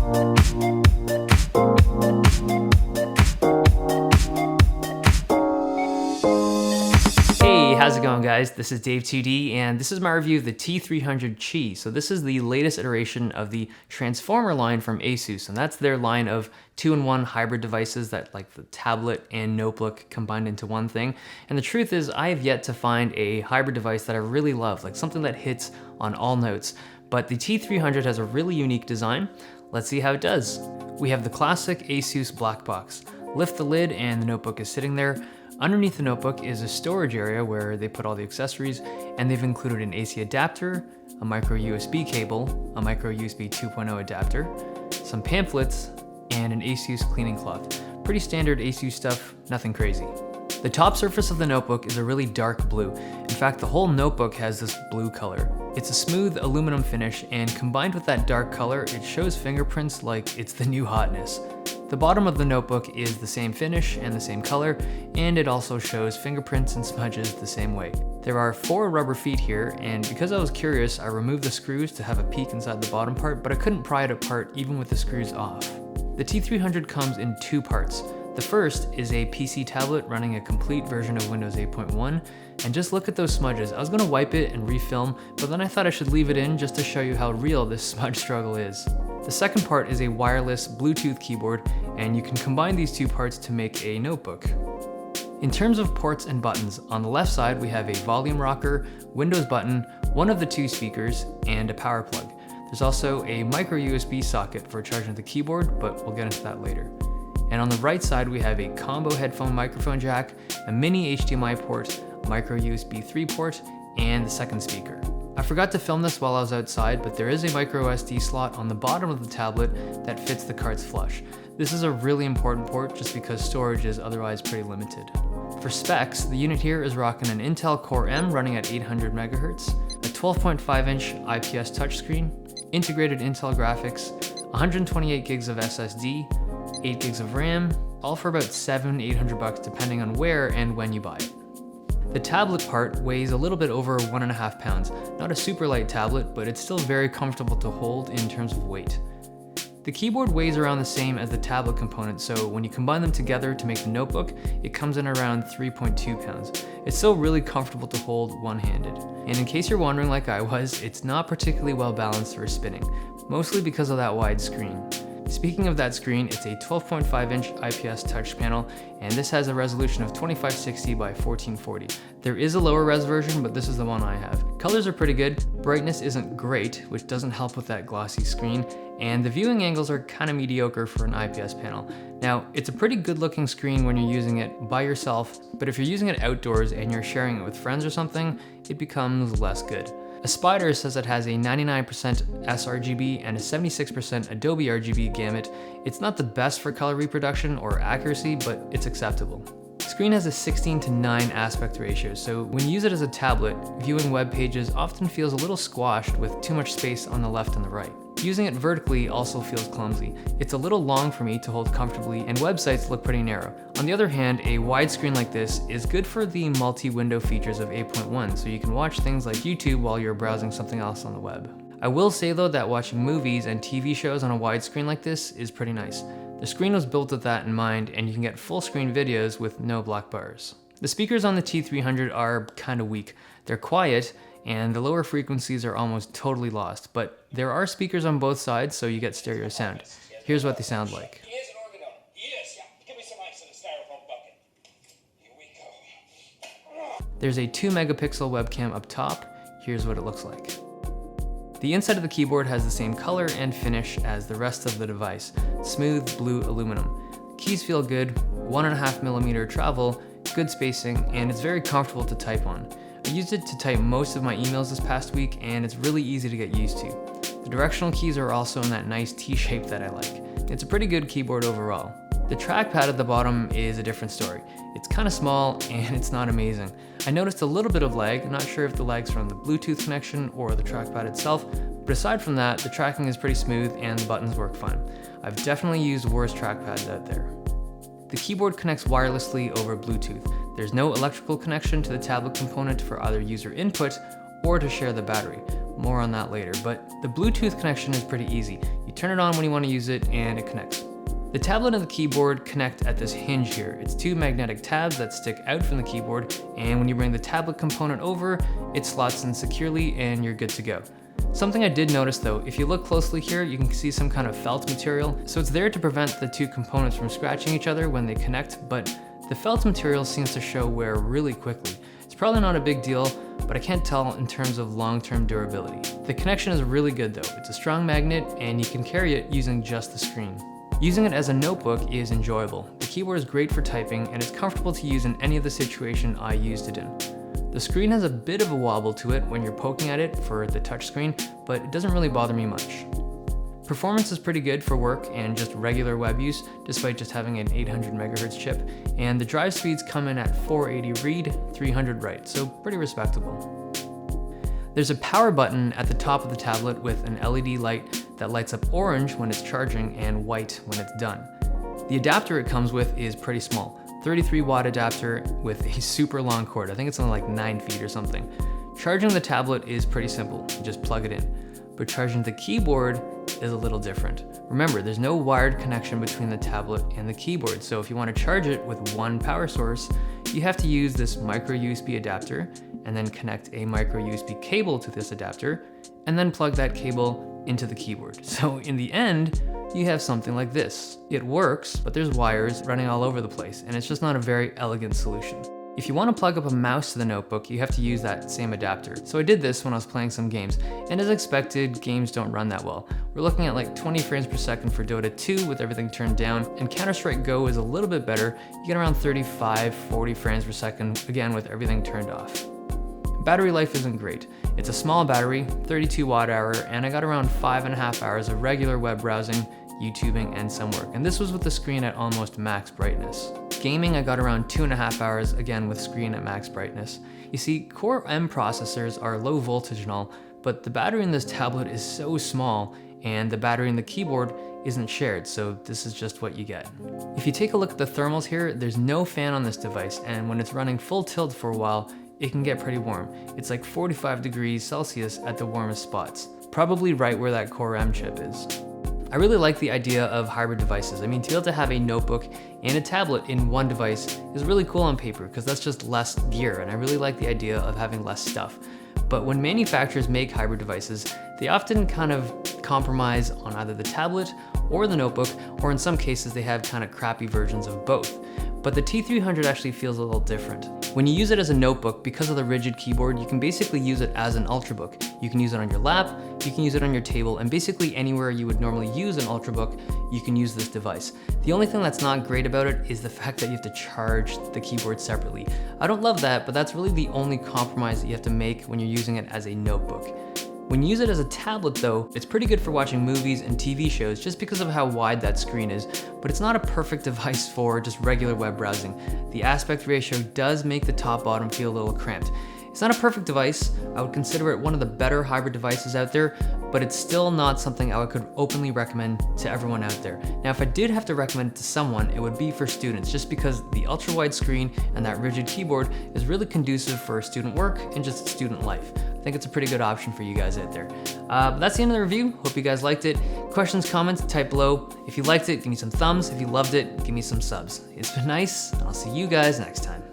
Hey, how's it going, guys? This is Dave 2D, and this is my review of the T300 Chi. So this is the latest iteration of the Transformer line from Asus, and that's their line of 2-in-1 hybrid devices that like the tablet and notebook combined into one thing. And the truth is, I have yet to find a hybrid device that I really love, like something that hits on all notes. But the T300 has a really unique design. Let's see how it does. We have the classic Asus black box. Lift the lid and the notebook is sitting there. Underneath the notebook is a storage area where they put all the accessories, and they've included an AC adapter, a micro USB cable, a micro USB 2.0 adapter, some pamphlets, and an Asus cleaning cloth. Pretty standard Asus stuff, nothing crazy. The top surface of the notebook is a really dark blue. In fact, the whole notebook has this blue color. It's a smooth aluminum finish, and combined with that dark color, it shows fingerprints like it's the new hotness. The bottom of the notebook is the same finish and the same color, and it also shows fingerprints and smudges the same way. There are 4 rubber feet here, and because I was curious, I removed the screws to have a peek inside the bottom part, but I couldn't pry it apart even with the screws off. The T300 comes in 2 parts. The first is a PC tablet running a complete version of Windows 8.1, and just look at those smudges. I was gonna wipe it and refilm, but then I thought I should leave it in just to show you how real this smudge struggle is. The second part is a wireless Bluetooth keyboard, and you can combine these 2 parts to make a notebook. In terms of ports and buttons, on the left side we have a volume rocker, Windows button, one of the 2 speakers, and a power plug. There's also a micro USB socket for charging the keyboard, but we'll get into that later. And on the right side we have a combo headphone microphone jack, a mini HDMI port, micro USB 3 port, and the second speaker. I forgot to film this while I was outside, but there is a micro SD slot on the bottom of the tablet that fits the cards flush. This is a really important port just because storage is otherwise pretty limited. For specs, the unit here is rocking an Intel Core M running at 800 MHz, a 12.5-inch IPS touchscreen, integrated Intel graphics, 128 gigs of SSD, 8 gigs of RAM, all for about $700-800 depending on where and when you buy it. The tablet part weighs a little bit over 1.5 pounds. Not a super light tablet, but it's still very comfortable to hold in terms of weight. The keyboard weighs around the same as the tablet component, so when you combine them together to make the notebook, it comes in around 3.2 pounds. It's still really comfortable to hold one-handed. And in case you're wondering like I was, it's not particularly well balanced for spinning, mostly because of that wide screen. Speaking of that screen, it's a 12.5-inch IPS touch panel, and this has a resolution of 2560 by 1440. There is a lower res version, but this is the one I have. Colors are pretty good, brightness isn't great, which doesn't help with that glossy screen, and the viewing angles are kind of mediocre for an IPS panel. Now, it's a pretty good looking screen when you're using it by yourself, but if you're using it outdoors and you're sharing it with friends or something, it becomes less good. A Spider says it has a 99% sRGB and a 76% Adobe RGB gamut. It's not the best for color reproduction or accuracy, but it's acceptable. The screen has a 16:9 aspect ratio, so when you use it as a tablet, viewing web pages often feels a little squashed with too much space on the left and the right. Using it vertically also feels clumsy. It's a little long for me to hold comfortably, and websites look pretty narrow. On the other hand, a wide screen like this is good for the multi-window features of 8.1, so you can watch things like YouTube while you're browsing something else on the web. I will say though that watching movies and TV shows on a wide screen like this is pretty nice. The screen was built with that in mind, and you can get full screen videos with no black bars. The speakers on the T300 are kind of weak. They're quiet, and the lower frequencies are almost totally lost, but there are speakers on both sides, so you get stereo sound. Here's what they sound like. There's a 2-megapixel webcam up top. Here's what it looks like. The inside of the keyboard has the same color and finish as the rest of the device, smooth blue aluminum. Keys feel good, 1.5mm travel, good spacing, and it's very comfortable to type on. I used it to type most of my emails this past week, and it's really easy to get used to. The directional keys are also in that nice T shape that I like. It's a pretty good keyboard overall. The trackpad at the bottom is a different story. It's kind of small and it's not amazing. I noticed a little bit of lag, not sure if the lag's from the Bluetooth connection or the trackpad itself, but aside from that, the tracking is pretty smooth and the buttons work fine. I've definitely used worse trackpads out there. The keyboard connects wirelessly over Bluetooth. There's no electrical connection to the tablet component for either user input or to share the battery. More on that later, but the Bluetooth connection is pretty easy. You turn it on when you want to use it and it connects. The tablet and the keyboard connect at this hinge here. It's two magnetic tabs that stick out from the keyboard, and when you bring the tablet component over, it slots in securely and you're good to go. Something I did notice though, if you look closely here, you can see some kind of felt material. So it's there to prevent the two components from scratching each other when they connect, but the felt material seems to show wear really quickly. It's probably not a big deal, but I can't tell in terms of long-term durability. The connection is really good though. It's a strong magnet and you can carry it using just the screen. Using it as a notebook is enjoyable. The keyboard is great for typing and it's comfortable to use in any of the situation I used it in. The screen has a bit of a wobble to it when you're poking at it for the touchscreen, but it doesn't really bother me much. Performance is pretty good for work and just regular web use, despite just having an 800 MHz chip, and the drive speeds come in at 480 read, 300 write, so pretty respectable. There's a power button at the top of the tablet with an LED light that lights up orange when it's charging and white when it's done. The adapter it comes with is pretty small, 33 watt adapter with a super long cord. I think it's only like 9 feet or something. Charging the tablet is pretty simple, you just plug it in. But charging the keyboard is a little different. Remember, there's no wired connection between the tablet and the keyboard, so if you want to charge it with one power source, you have to use this micro USB adapter and then connect a micro USB cable to this adapter and then plug that cable into the keyboard. So in the end, you have something like this. It works, but there's wires running all over the place and it's just not a very elegant solution. If you want to plug up a mouse to the notebook, you have to use that same adapter. So I did this when I was playing some games, and as expected, games don't run that well. We're looking at like 20 frames per second for Dota 2 with everything turned down, and Counter-Strike Go is a little bit better. You get around 35, 40 frames per second, again with everything turned off. Battery life isn't great. It's a small battery, 32 watt hour, and I got around 5.5 hours of regular web browsing, YouTubing, and some work. And this was with the screen at almost max brightness. Gaming, I got around 2.5 hours, again with screen at max brightness. You see, Core M processors are low voltage and all, but the battery in this tablet is so small, and the battery in the keyboard isn't shared, so this is just what you get. If you take a look at the thermals here, there's no fan on this device, and when it's running full tilt for a while, it can get pretty warm. It's like 45 degrees Celsius at the warmest spots, probably right where that Core M chip is. I really like the idea of hybrid devices. I mean, to be able to have a notebook and a tablet in one device is really cool on paper because that's just less gear, and I really like the idea of having less stuff. But when manufacturers make hybrid devices, they often kind of compromise on either the tablet or the notebook, or in some cases they have kind of crappy versions of both. But the T300 actually feels a little different. When you use it as a notebook, because of the rigid keyboard, you can basically use it as an Ultrabook. You can use it on your lap, you can use it on your table, and basically anywhere you would normally use an Ultrabook, you can use this device. The only thing that's not great about it is the fact that you have to charge the keyboard separately. I don't love that, but that's really the only compromise that you have to make when you're using it as a notebook. When you use it as a tablet though, it's pretty good for watching movies and TV shows just because of how wide that screen is, but it's not a perfect device for just regular web browsing. The aspect ratio does make the top bottom feel a little cramped. It's not a perfect device. I would consider it one of the better hybrid devices out there, but it's still not something I could openly recommend to everyone out there. Now, if I did have to recommend it to someone, it would be for students, just because the ultra wide screen and that rigid keyboard is really conducive for student work and just student life. I think it's a pretty good option for you guys out there. But that's the end of the review. Hope you guys liked it. Questions, comments, type below. If you liked it, give me some thumbs. If you loved it, give me some subs. It's been nice, and I'll see you guys next time.